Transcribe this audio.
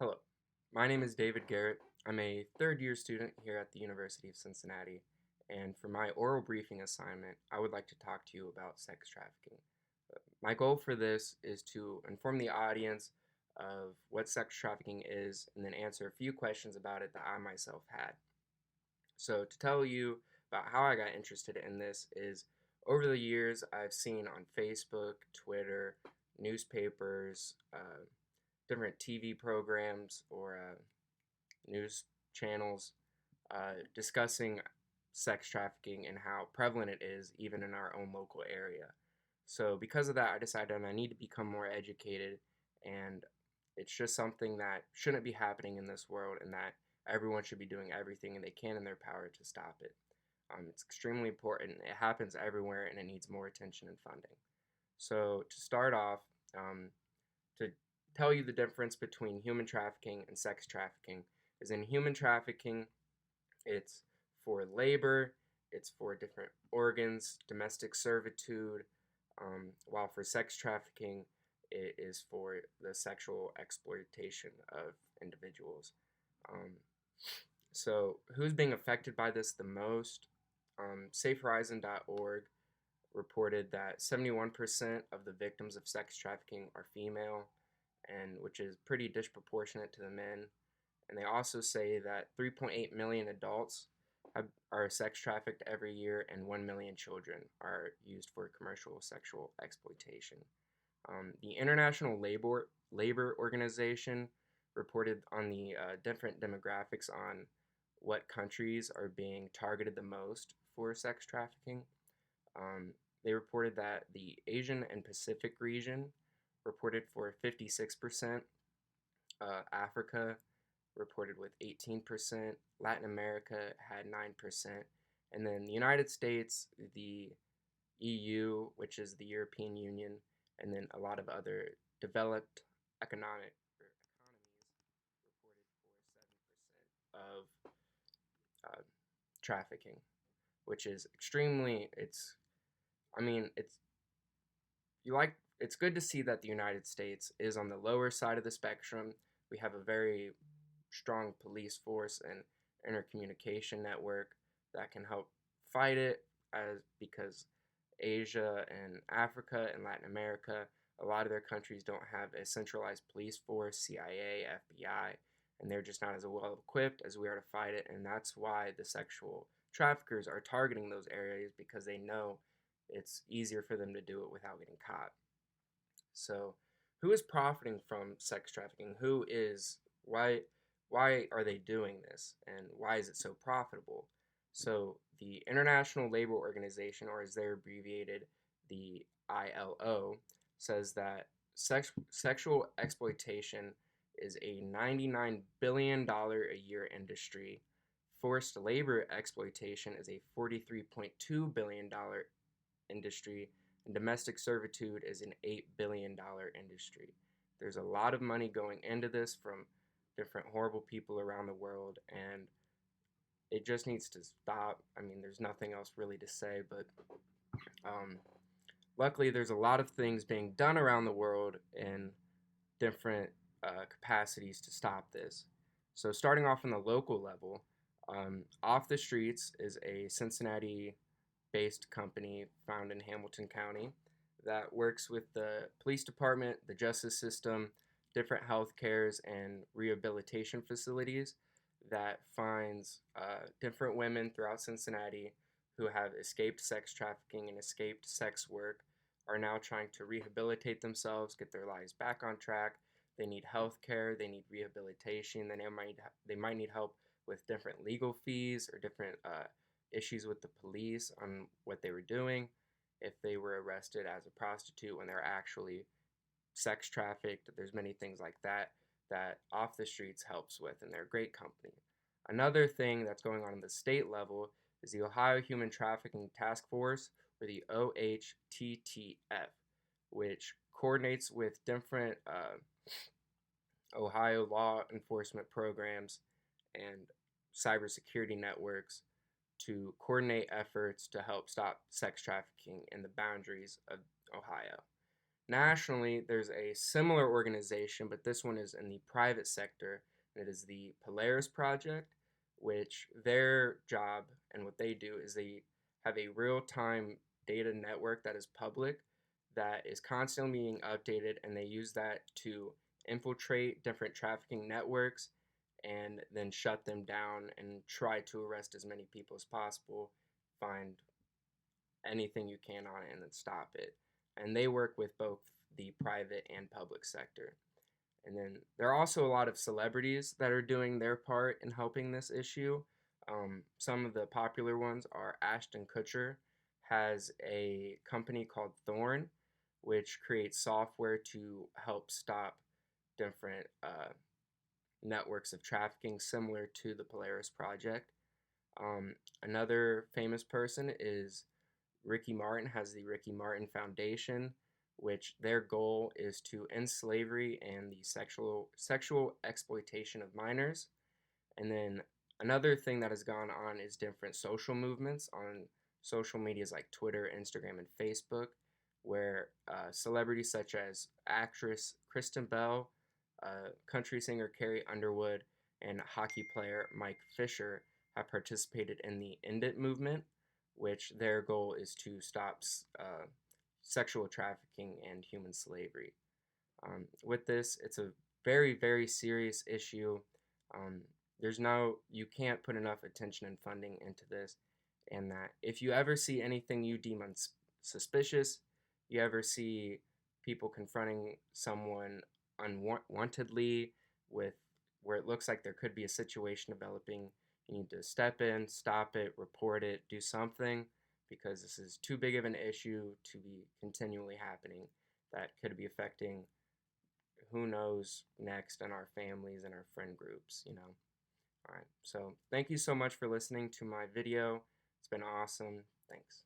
Hello, my name is David Gehret. I'm a third year student here at the University of Cincinnati, and for my oral briefing assignment, I would like to talk to you about sex trafficking. My goal for this is to inform the audience of what sex trafficking is and then answer a few questions about it that I myself had. So, to tell you about how I got interested in this is over the years, I've seen on Facebook, Twitter, newspapers, different TV programs or news channels discussing sex trafficking and how prevalent it is even in our own local area. So because of that, I decided I need to become more educated, and it's just something that shouldn't be happening in this world, and that everyone should be doing everything they can in their power to stop it. It's extremely important. It happens everywhere, and it needs more attention and funding. So to start off, to tell you the difference between human trafficking and sex trafficking is in human trafficking, it's for labor, it's for different organs, domestic servitude, while for sex trafficking, it is for the sexual exploitation of individuals. Um, so, who's being affected by this the most? SafeHorizon.org reported that 71% of the victims of sex trafficking are female, and which is pretty disproportionate to the men. And they also say that 3.8 million adults are sex trafficked every year, and 1 million children are used for commercial sexual exploitation. The International Labor Organization reported on the different demographics on what countries are being targeted the most for sex trafficking. They reported that the Asian and Pacific region reported for 56%, Africa reported with 18%, Latin America had 9%, and then the United States, the EU, which is the European Union, and then a lot of other developed economic economies reported for 7% of trafficking, which is extremely, I mean, it's good to see that the United States is on the lower side of the spectrum. We have a very strong police force and intercommunication network that can help fight it, as because Asia and Africa and Latin America, a lot of their countries don't have a centralized police force, CIA, FBI, and they're just not as well equipped as we are to fight it. And that's why the sexual traffickers are targeting those areas, because they know it's easier for them to do it without getting caught. So, who is profiting from sex trafficking? Why are they doing this, and why is it so profitable? So, the International Labor Organization, or as they're abbreviated, the ILO, says that sexual exploitation is a $99 billion a year industry. Forced labor exploitation is a $43.2 billion industry, and domestic servitude is an $8 billion industry. There's a lot of money going into this from different horrible people around the world, and it just needs to stop. I mean, there's nothing else really to say, but luckily, there's a lot of things being done around the world in different capacities to stop this. So, starting off on the local level, Off the Streets is a Cincinnati based company found in Hamilton County that works with the police department, the justice system, different health cares, and rehabilitation facilities that finds different women throughout Cincinnati who have escaped sex trafficking and escaped sex work, are now trying to rehabilitate themselves, get their lives back on track. They need health care, they need rehabilitation, they might need help with different legal fees or different issues with the police on what they were doing, if they were arrested as a prostitute when they're actually sex trafficked. There's many things like that that Off the Streets helps with, and they're a great company. Another thing that's going on the state level is the Ohio Human Trafficking Task Force, or the OHTTF, which coordinates with different Ohio law enforcement programs and cybersecurity networks to coordinate efforts to help stop sex trafficking in the boundaries of Ohio. nationally, there's a similar organization, but this one is in the private sector. It is the Polaris Project, which their job and what they do is they have a real-time data network that is public, that is constantly being updated, and they use that to infiltrate different trafficking networks and then shut them down and try to arrest as many people as possible, find anything you can on it, and then stop it. And they work with both the private and public sector. And then there are also a lot of celebrities that are doing their part in helping this issue. Some of the popular ones are Ashton Kutcher has a company called Thorn, which creates software to help stop different networks of trafficking, similar to the Polaris Project. Another famous person is Ricky Martin has the Ricky Martin Foundation, which their goal is to end slavery and the sexual exploitation of minors. And then another thing that has gone on is different social movements on social medias like Twitter, Instagram, and Facebook, where celebrities such as actress Kristen Bell, country singer Carrie Underwood, and hockey player Mike Fisher have participated in the End It movement, which their goal is to stop sexual trafficking and human slavery. With this, it's a very, very serious issue. Um, you can't put enough attention and funding into this, and that if you ever see anything you deem suspicious, you ever see people confronting someone unwantedly with where it looks like there could be a situation developing, you need to step in, stop it, report it, do something, because this is too big of an issue to be continually happening that could be affecting who knows next in our families and our friend groups. All right, so thank you so much for listening to my video. It's been awesome. Thanks.